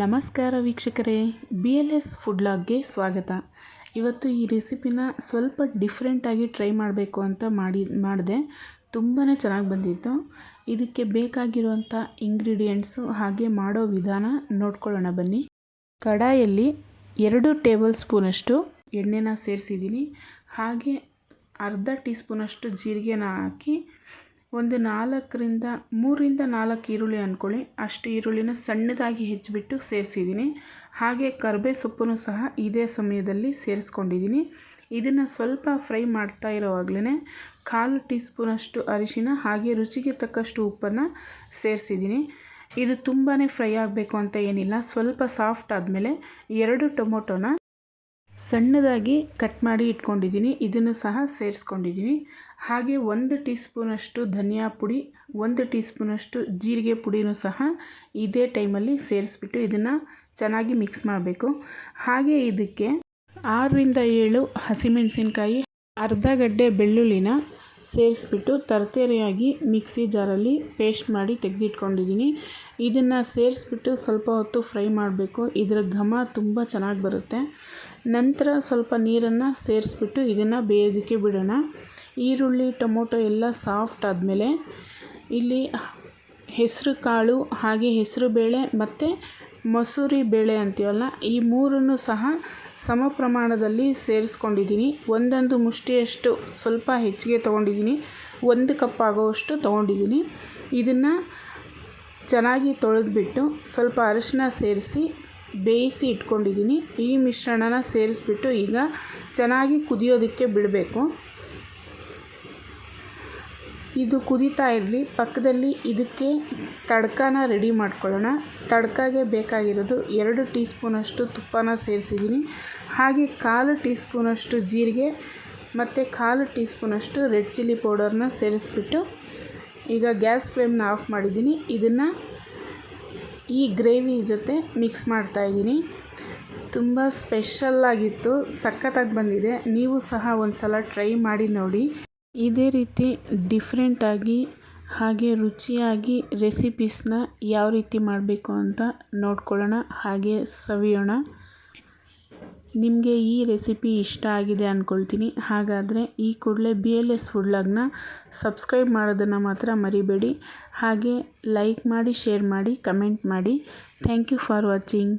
ನಮಸ್ಕಾರ ವೀಕ್ಷಕರೇ, BLS food ಲಾಗ್ಗೆ ಸ್ವಾಗತ. ಇವತ್ತು ಈ ರೆಸಿಪಿನ ಸ್ವಲ್ಪ ಡಿಫ್ರೆಂಟಾಗಿ ಟ್ರೈ ಮಾಡಬೇಕು ಅಂತ ಮಾಡಿದೆ. ತುಂಬಾ ಚೆನ್ನಾಗಿ ಬಂದಿತ್ತು. ಇದಕ್ಕೆ ಬೇಕಾಗಿರುವಂಥ ಇಂಗ್ರೀಡಿಯೆಂಟ್ಸು ಹಾಗೆ ಮಾಡೋ ವಿಧಾನ ನೋಡ್ಕೊಳ್ಳೋಣ ಬನ್ನಿ. ಕಡಾಯಲ್ಲಿ 2 ಟೇಬಲ್ ಸ್ಪೂನಷ್ಟು ಎಣ್ಣೆನ ಸೇರಿಸಿದ್ದೀನಿ. ಹಾಗೆ ಅರ್ಧ ಟೀ ಸ್ಪೂನಷ್ಟು ಜೀರಿಗೆನ ಹಾಕಿ ಒಂದು 3ರಿಂದ 4 ಈರುಳ್ಳಿ ಅಂದ್ಕೊಳ್ಳಿ, ಅಷ್ಟು ಈರುಳ್ಳಿನ ಸಣ್ಣದಾಗಿ ಹೆಚ್ಚಿಬಿಟ್ಟು ಸೇರಿಸಿದ್ದೀನಿ. ಹಾಗೆ ಕರಿಬೇವು ಸೊಪ್ಪನ್ನು ಸಹ ಇದೇ ಸಮಯದಲ್ಲಿ ಸೇರಿಸ್ಕೊಂಡಿದ್ದೀನಿ. ಇದನ್ನು ಸ್ವಲ್ಪ ಫ್ರೈ ಮಾಡ್ತಾ ಇರೋವಾಗಲೇ 1/4 ಟೀ ಸ್ಪೂನಷ್ಟು ಅರಿಶಿನ ಹಾಗೆ ರುಚಿಗೆ ತಕ್ಕಷ್ಟು ಉಪ್ಪನ್ನು ಸೇರಿಸಿದ್ದೀನಿ. ಇದು ತುಂಬಾ ಫ್ರೈ ಆಗಬೇಕು ಅಂತ ಏನಿಲ್ಲ. ಸ್ವಲ್ಪ ಸಾಫ್ಟ್ ಆದಮೇಲೆ 2 ಟೊಮೊಟೊನ ಸಣ್ಣದಾಗಿ ಕಟ್ ಮಾಡಿ ಇಟ್ಕೊಂಡಿದ್ದೀನಿ, ಇದನ್ನು ಸಹ ಸೇರಿಸ್ಕೊಂಡಿದ್ದೀನಿ. ಹಾಗೆ 1 ಟೀ ಸ್ಪೂನಷ್ಟು ಧನಿಯಾ ಪುಡಿ, 1 ಟೀ ಸ್ಪೂನಷ್ಟು ಜೀರಿಗೆ ಪುಡಿನೂ ಸಹ ಇದೇ ಟೈಮಲ್ಲಿ ಸೇರಿಸ್ಬಿಟ್ಟು ಇದನ್ನು ಚೆನ್ನಾಗಿ ಮಿಕ್ಸ್ ಮಾಡಬೇಕು. ಹಾಗೆ ಇದಕ್ಕೆ 6ರಿಂದ 7 ಹಸಿಮೆಣಸಿನ್ಕಾಯಿ, ಅರ್ಧ ಗಡ್ಡೆ ಬೆಳ್ಳುಳ್ಳಿನ ಸೇರಿಸ್ಬಿಟ್ಟು ತರತರಿಯಾಗಿ ಮಿಕ್ಸಿ ಜಾರಲ್ಲಿ ಪೇಸ್ಟ್ ಮಾಡಿ ತೆಗೆದಿಟ್ಕೊಂಡಿದ್ದೀನಿ. ಇದನ್ನು ಸೇರಿಸ್ಬಿಟ್ಟು ಸ್ವಲ್ಪ ಹೊತ್ತು ಫ್ರೈ ಮಾಡಬೇಕು. ಇದರ ಘಮ ತುಂಬ ಚೆನ್ನಾಗಿ ಬರುತ್ತೆ. ನಂತರ ಸ್ವಲ್ಪ ನೀರನ್ನು ಸೇರಿಸ್ಬಿಟ್ಟು ಇದನ್ನು ಬೇಯೋದಕ್ಕೆ ಬಿಡೋಣ. ಈರುಳ್ಳಿ ಟೊಮೊಟೊ ಎಲ್ಲ ಸಾಫ್ಟ್ ಆದಮೇಲೆ ಇಲ್ಲಿ ಹೆಸರು ಕಾಳು ಹಾಗೆ ಹೆಸರು ಬೇಳೆ ಮತ್ತು ಮಸೂರಿ ಬೇಳೆ ಅಂತೀವಲ್ಲ, ಈ ಮೂರನ್ನು ಸಹ ಸಮ ಪ್ರಮಾಣದಲ್ಲಿ ಸೇರಿಸ್ಕೊಂಡಿದ್ದೀನಿ. ಒಂದೊಂದು ಮುಷ್ಟಿಯಷ್ಟು ಸ್ವಲ್ಪ ಹೆಚ್ಚಿಗೆ ತೊಗೊಂಡಿದ್ದೀನಿ, 1 ಕಪ್ ಆಗೋವಷ್ಟು ತೊಗೊಂಡಿದ್ದೀನಿ. ಇದನ್ನು ಚೆನ್ನಾಗಿ ತೊಳೆದ್ಬಿಟ್ಟು ಸ್ವಲ್ಪ ಅರಿಶಿನ ಸೇರಿಸಿ ಬೇಯಿಸಿ ಇಟ್ಕೊಂಡಿದ್ದೀನಿ. ಈ ಮಿಶ್ರಣನ ಸೇರಿಸ್ಬಿಟ್ಟು ಈಗ ಚೆನ್ನಾಗಿ ಕುದಿಯೋದಕ್ಕೆ ಬಿಡಬೇಕು. ಇದು ಕುದೀತಾ ಇರಲಿ, ಪಕ್ಕದಲ್ಲಿ ಇದಕ್ಕೆ ತಡ್ಕಾನ ರೆಡಿ ಮಾಡ್ಕೊಳ್ಳೋಣ. ತಡ್ಕಾಗೆ ಬೇಕಾಗಿರೋದು 2 ಟೀ ಸ್ಪೂನಷ್ಟು ತುಪ್ಪನ ಸೇರಿಸಿದ್ದೀನಿ. ಹಾಗೆ 1/4 ಟೀ ಸ್ಪೂನಷ್ಟು ಜೀರಿಗೆ ಮತ್ತು 1/4 ಟೀ ಸ್ಪೂನಷ್ಟು ರೆಡ್ ಚಿಲ್ಲಿ ಪೌಡರ್ನ ಸೇರಿಸ್ಬಿಟ್ಟು ಈಗ ಗ್ಯಾಸ್ ಫ್ಲೇಮ್ನ ಆಫ್ ಮಾಡಿದ್ದೀನಿ. ಇದನ್ನು ಈ ಗ್ರೇವಿ ಜೊತೆ ಮಿಕ್ಸ್ ಮಾಡ್ತಾಯಿದ್ದೀನಿ. ತುಂಬ ಸ್ಪೆಷಲ್ಲಾಗಿತ್ತು, ಸಖತ್ತಾಗಿ ಬಂದಿದೆ. ನೀವು ಸಹ ಒಂದು ಸಲ ಟ್ರೈ ಮಾಡಿ ನೋಡಿ. ಇದೇ ರೀತಿ ಡಿಫ್ರೆಂಟಾಗಿ ಹಾಗೆ ರುಚಿಯಾಗಿ ರೆಸಿಪೀಸ್ನ ಯಾವ ರೀತಿ ಮಾಡಬೇಕು ಅಂತ ನೋಡ್ಕೊಳ್ಳೋಣ, ಹಾಗೆ ಸವಿಯೋಣ. ನಿಮಗೆ ಈ ರೆಸಿಪಿ ಇಷ್ಟ ಆಗಿದೆ ಅಂದ್ಕೊಳ್ತೀನಿ. ಹಾಗಾದರೆ ಈ ಕೂಡಲೇ BLS ಫುಡ್ ಲಾಗ್ನ ಸಬ್ಸ್ಕ್ರೈಬ್ ಮಾಡೋದನ್ನು ಮಾತ್ರ ಮರಿಬೇಡಿ. ಹಾಗೆ ಲೈಕ್ ಮಾಡಿ, ಶೇರ್ ಮಾಡಿ, ಕಮೆಂಟ್ ಮಾಡಿ. Thank you for watching.